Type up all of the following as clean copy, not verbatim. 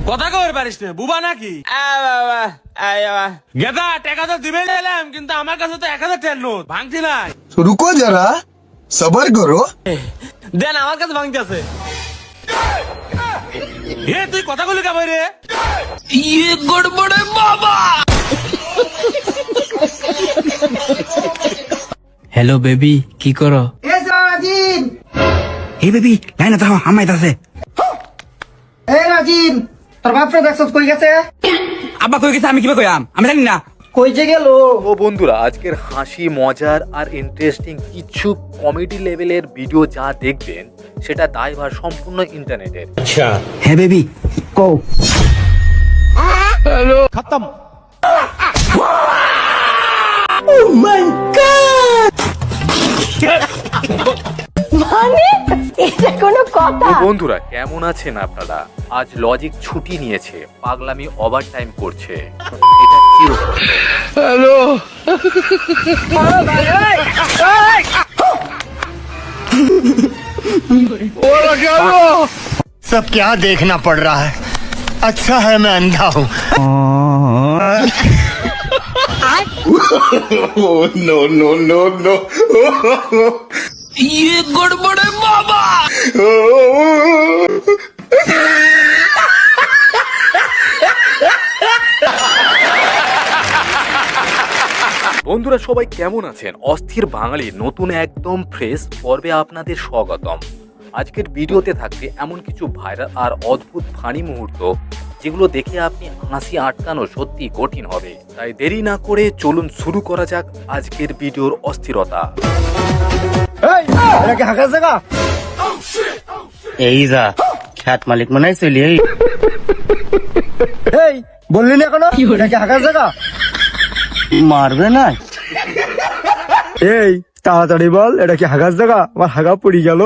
কথা কর পারিস না, বুবা নাকি? গেদা টাকা তো দিবে এলাম, কিন্তু আমার কাছে তো 1000 টাকার নোট ভাঙতি নাই। रुको जरा सबर करो। দেন আমার কাছে ভাঙতি আছে। এ তুই কথা বলি কা রে? ইয়ে গড়বড়ে বাবা। হ্যালো বেবি, কি করো? হে বেবি লাইনে থাকো, আমায় আছে। এই রাজিন, তোর বাপরে দেখছস কই গেছে? আব্বা কই গেছে আমি কিভাবে কইয়াম, আমি জানি না। কই যে গেল? ও বন্ধুরা, আজকের হাসি মজার আর ইন্টারেস্টিং কিছু কমেডি লেভেলের ভিডিও যা দেখবেন সেটা দায়ভার সম্পূর্ণ ইন্টারনেটের। হে বেবি কও। খতম। মানে এটা কোনো কথা? তো বন্ধুরা, কেমন আছেন আপনারা? আজ লজিক ছুটি নিয়েছে, পাগলামি ওভার টাইম করছে। এটা কি হ্যালো सब क्या देखना पड़ रहा है? अच्छा है मैं अंधा हूँ। No no no no. ইয়ে গড়বড়ে বাবা। বন্ধুরা, সবাই কেমন আছেন? অস্থির বাঙালি নতুন একদম ফ্রেশ পর্বে আপনাদের স্বাগতম। আজকের ভিডিওতে থাকবে এমন কিছু ভাইরাল আর অদ্ভুত ফানি মুহূর্ত যেগুলো দেখে আপনি হাসি আটকানো সত্যি কঠিন হবে। তাই দেরি না করে চলুন শুরু করা যাক আজকের ভিডিওর অস্থিরতা। এই এটা কি হাকার জায়গা? এই যা খ্যাত মালিক মনে হয় চলি। এই বললি না কেন? এটা কি হাকার জায়গা? মারবে না। এই তাড়াতাড়ি বল, এটা কি হাগার জায়গা? আমার হাগা পড়ে গেল।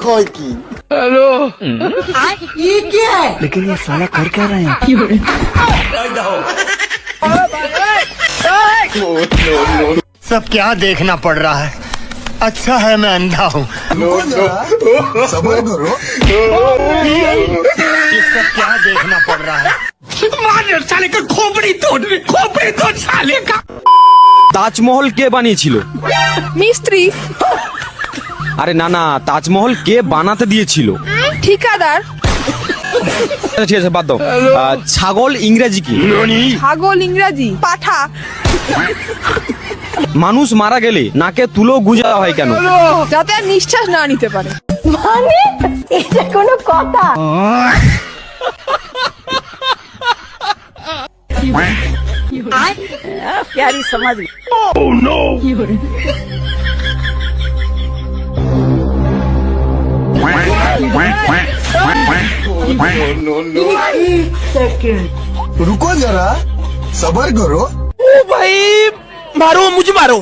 कोई की लेकिन ये साला कर क्या रहे हैं? सब क्या देखना पड़ रहा है? अच्छा है मैं अंधा हूँ। सबर करो। ये सब क्या देखना पड़ रहा है? সালে কা খোপড়ি তোড় সালে কা। তাজমহল কে বানিয়েছিল? মিস্ত্রি। আরে না না, তাজমহল কে বানাতে দিয়েছিল? ঠিকাদার। ঠিক আছে, বাদ দাও। ছাগল ইংরেজি কি? ছাগল ইংরাজি পাঠা। মানুষ মারা গেলে নাকে তুলো গুজা হয় কেন? যাতে আর নিঃশ্বাস না নিতে পারে। মানে এটা কোনো কথা? प्यारी समझ। रुको जरा सबर करो। मारो मुझे, मारो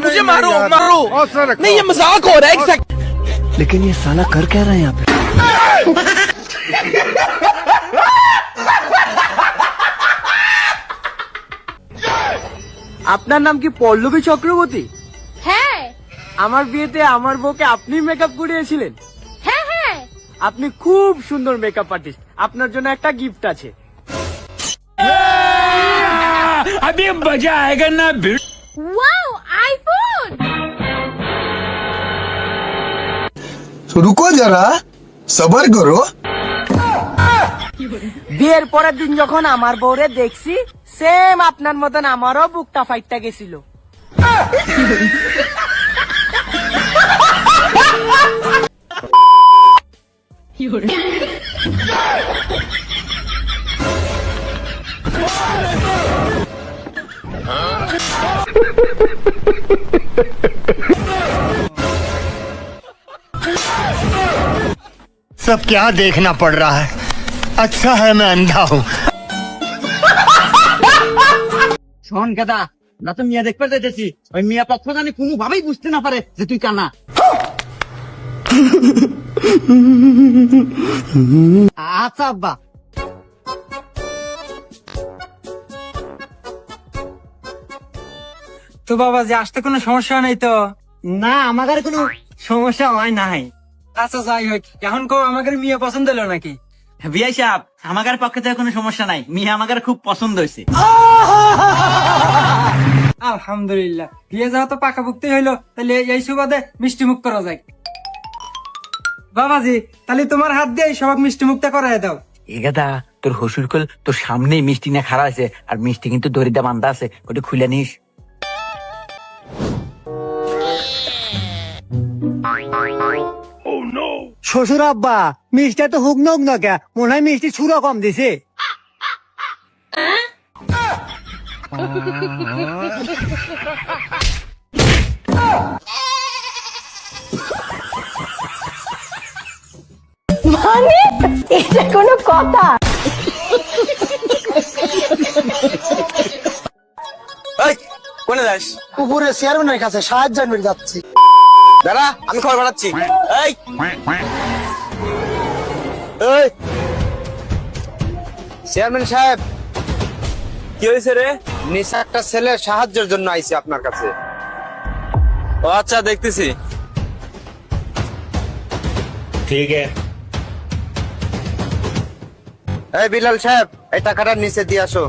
मुझे, मारो नहीं, ये मजाक हो रहा है। एक सेकंड। लेकिन ये साला कर क्या रहे हैं यहाँ पे? আপনার নাম কি পল্লবী চক্রবর্তী? হ্যাঁ আমার বিয়েতে আমার বউকে আপনি মেকআপ করিয়েছিলেন। হ্যাঁ হ্যাঁ। আপনি খুব সুন্দর মেকআপ আর্টিস্ট। আপনার জন্য একটা গিফট আছে। अभी मजा आएगा ना। Wow, iPhone. रुको जरा सबर करो। বিয়ের পরের দিন যখন আমার বউরে দেখছি, সেম আপনার মতন আমারও বুকটা ফাইটটা গেছিল। सब क्या देखना पड़ रहा है? अच्छा है मैं अंधा हूँ। শোন গাদা, না তো মিয়া দেখতে যেতেছি, ওই মিয়া পক্ষ জানি কোনো ভাবেই বুঝতে না পারে যে তুই কানা। আচ্ছা আব্বা। তো বাবা যে আসতে কোনো সমস্যা নেই তো? না আমাদের কোনো সমস্যা হয় নাই। আচ্ছা যাই হোক, এখন কো আমাদের মেয়ে পছন্দ হলো নাকি? বিয়াই সাহেব, আমাদের পক্ষে তো কোনো সমস্যা নাই, মেয়ে আমাদের খুব পছন্দ হয়েছে। আলহামদুলিল্লাহ, বিয়ে যাওয়া তো পাকাপুক্তি হইলো, তাহলে এই সুবাদে মিষ্টি মুখ করা যায়। বাবাজি, তাহলে তোমার হাত দিয়ে সবাই মিষ্টি মুখটা করাই দাও। এগাদা, তোর হসুর কল তোর সামনেই মিষ্টি না খাড়া আছে, আর মিষ্টি কিন্তু দড়িটা বান্ধা আছে, ওটা খুলে নিস। শ্বশুর আব্বা, মিষ্টি তো হুক নক না কে, মনে হয় মিষ্টি ছুরা কম দিছে। মানে এটা কোনো কথা? কোনে যাস? উপরে চেয়ারম্যানের কাছে সাহায্য নিতে যাচ্ছি। দাঁড়া, আমি খবর পাঠাচ্ছি। এই চেয়ারম্যান সাহেব, কি হয়েছে রে? নিশা একটা ছেলে সাহায্যের জন্য আইছে আপনার কাছে। ও আচ্ছা, দেখতেছি। ঠিক আছে। এই বিলাল সাহেব, এই টাকাটা নিচে দিয়ে আসো।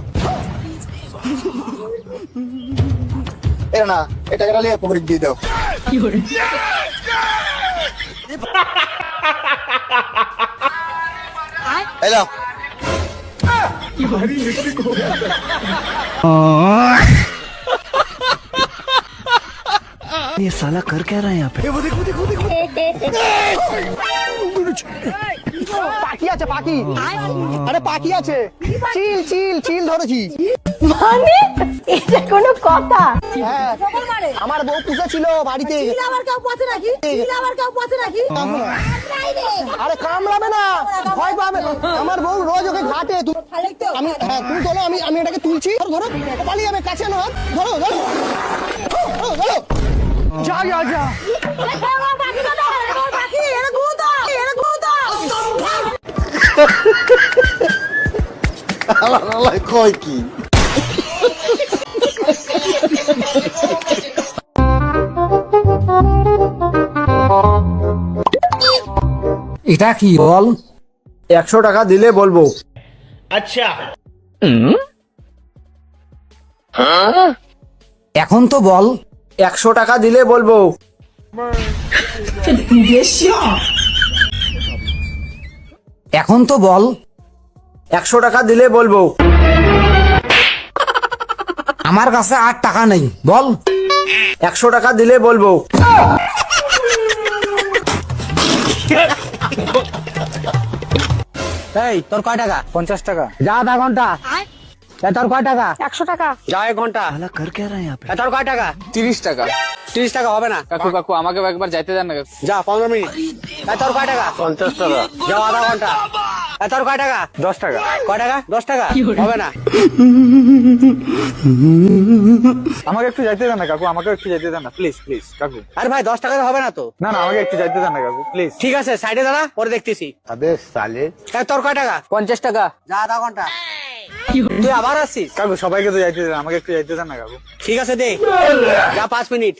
এ না, এটা টাকাটা নিয়ে পকেটে দিয়ে দাও। এলো। ये साला कर क्या रहा है यहाँ पे? वो देखो देखो देखो। পাখি আছে পাখি। আরে পাখি আছে। চিল চিল চিল ধরেছি। মানে এটা কোনো কথা? হ্যাঁ, আমার বউ পুষেছিল বাড়িতে। আবার কেউ পথে নাকি? আবার কেউ পথে নাকি? আরে কামড়াবে না, ভয় পাবে। আমার বউ রোজ ওকে ঘাটে। আমি হ্যাঁ, তুমি চলো, আমি এটাকে তুলছি। ধরো ধরো, ও পালিয়ে যাবে, কাছে না। ধরো ধরো ধরো ধরো। যা যা যা। কয় কি? এটা কি বল? 100 টাকা দিলে বলবো। এখন তো বল। 100 টাকা দিলে বলবো। এখন তো বল। 100 টাকা দিলে বলবো। আমার কাছে 8 টাকা নেই, বল। 100 টাকা দিলে বলবো। এই তোর কয় টাকা? 50 টাকা। যা আধা ঘন্টা। তোর কয় টাকা? 100 টাকা। যা 1 ঘন্টা। साला कर क्या रहा है यहाँ पे? তোর কয় টাকা? 30 টাকা। 30 টাকা হবে না। কাকু কাকু আমাকে একবার যাইতে দেন না কাকু। যা 15 মিনিট। তোর কয় টাকা? 50 টাকা। যা আধা ঘন্টা। তোর কয় টাকা? 10 টাকা। কয় টাকা? 10 টাকা হবে না। আমাকে একটু যাইতে দেন না কাকু, আমাকে একটু যাইতে দেন না প্লিজ প্লিজ কাকু। আরে ভাই 10 টাকা হবে না তো। না না, আমাকে একটু যাইতে দেন না কাকু প্লিজ। ঠিক আছে, সাইডে দাঁড়া, পরে দেখতেছি। अबे साले। তোর কয় টাকা? 50 টাকা। যা আধা ঘন্টা। তুই আবার আসছিস? কাকু সবাইকে তো যাইতে দেন, আমাকে একটু যাইতে দেন না কাকু। ঠিক আছে দে, যা 5 মিনিট।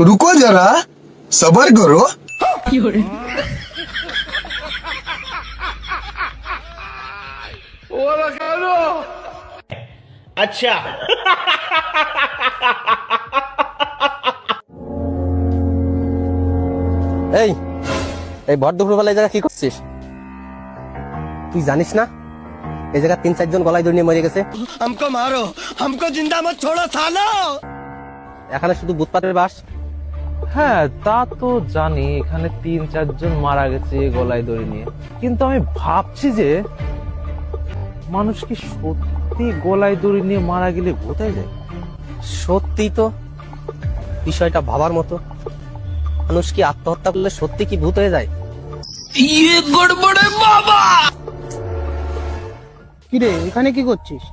रुको जरा, सबर करो। अच्छा। এই এই ভর দুপুর বেলা এই জায়গা কি করছিস? তুই জানিস না এই জায়গা 3-4 জন গলায় দড়ি নিয়ে মরে গেছে? हमको मारो, हमको जिंदा मत छोड़ो सालो। এখানে শুধু ভূতপাতের বাস। হ্যাঁ তা তো জানি, এখানে 3-4 জন মারা গেছে গলায় দড়ি নিয়ে, কিন্তু আমি ভাবছি যে মানুষ কি সত্যি গলায় দড়ি নিয়ে মারা গেলে ভূত হয়ে যায়? সত্যি তো বিষয়টা ভাবার মতো। মানুষ কি আত্মহত্যা করলে সত্যি কি ভূত হয়ে যায়? কি রে, এখানে কি করছিস?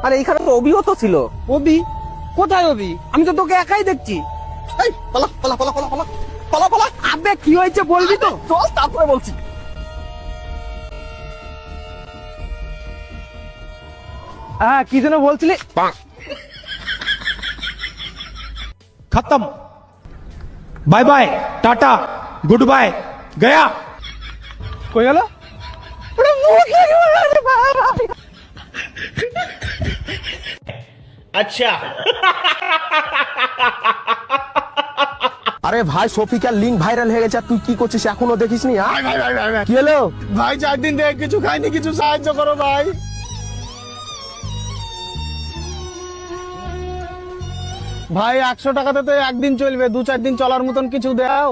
আরে এখানে তো অভিও তো ছিল। অবি? কোথায় অবি? আমি তো তোকে একাই দেখছি। এই পালা পালা পালা পালা পালা পালা পালা। আবে কি হয়েছে বলবি তো? চল তারপরে বলছি। হ্যাঁ কি যেন বলছিলি? খতম, bye bye, tata, good bye, Gaya. কই গেল? আরে ভাই শফিকার লিঙ্ক ভাইরাল হয়ে গেছে, আর তুই কি করছিস এখনো দেখিসনি? কি হলো ভাই 4 দিন থেকে কিছু খাইনি, কিছু সাহায্য করো ভাই। ভাই 100 টাকাতে তো একদিন চলবে, 2-4 দিন চলার মতন কিছু দাও।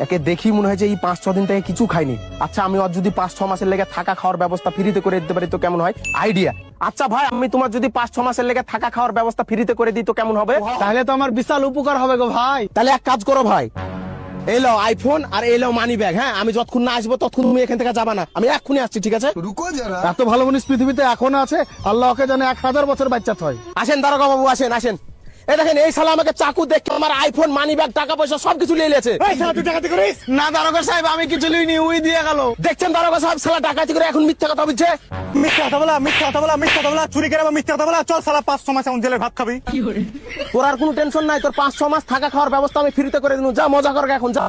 একে দেখি মনে হয় যে এই 5-6 দিন থেকে কিছু খাইনি। আচ্ছা আমি ওর যদি 5-6 মাসের লেগে থাকা খাওয়ার ব্যবস্থা ফ্রিতে করে দিতে পারি তো কেমন হয়? আইডিয়া। আচ্ছা ভাই আমি তোমার যদি 5-6 মাসের লেগে থাকা খাওয়ার ব্যবস্থা ফ্রিতে করে দিই তো কেমন হবে? তাহলে তো আমার বিশাল উপকার হবে গো ভাই। তাহলে এক কাজ করো ভাই, এই লাও আইফোন আর এই লাও মানি ব্যাগ। হ্যাঁ আমি যতক্ষণ না আসবো ততক্ষণ তুমি এখান থেকে যাবা না, আমি এক্ষুনি আসছি, ঠিক আছে? এত ভালো মানুষ পৃথিবীতে এখনো আছে, আল্লাহকে জানে 1000 বছর বাচ্চা হয়। আসেন দারোগা বাবু, আসেন আসেন। এই দেখেন এই শালা আমাকে চাকু দেখে আমার আইফোন মানি ব্যাগ টাকা পয়সা সবকিছু নিয়ে নিয়েছে। না দারোগা সাহেব আমি কিছু লইনি, উই দিয়ে গেল। দেখছেন দারোগা সাহেব শালা ডাকাতি করে এখন মিথ্যা কথা বলছে। মিথ্যা কথা বলা, মিথ্যা কথা বলা, মিথ্যা কথা বলা, চুরি করে মিথ্যা কথা বলা। চল শালা 5-6 মাস এখন জেলে ভাত খাবি। তোর আর কোনো টেনশন নাই, তোর 5-6 মাস থাকা খাওয়ার ব্যবস্থা আমি ফ্রিতে করে দিনু। যা মজা কর এখন যা।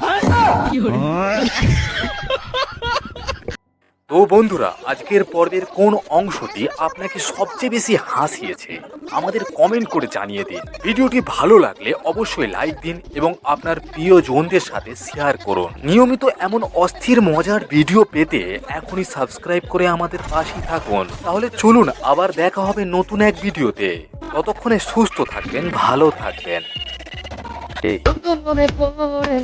তো বন্ধুরা, আজকের পর্বের কোন অংশটি আপনাকে সবচেয়ে বেশি হাসিয়েছে আমাদের কমেন্ট করে জানিয়ে দিন। ভিডিওটি ভালো লাগলে অবশ্যই লাইক দিন এবং আপনার প্রিয়জনদের সাথে শেয়ার করুন। নিয়মিত এমন অস্থির মজার ভিডিও পেতে এখনই সাবস্ক্রাইব করে আমাদের পাশেই থাকুন। তাহলে চলুন আবার দেখা হবে নতুন এক ভিডিওতে। ততক্ষণে সুস্থ থাকবেন, ভালো থাকবেন। পড়ে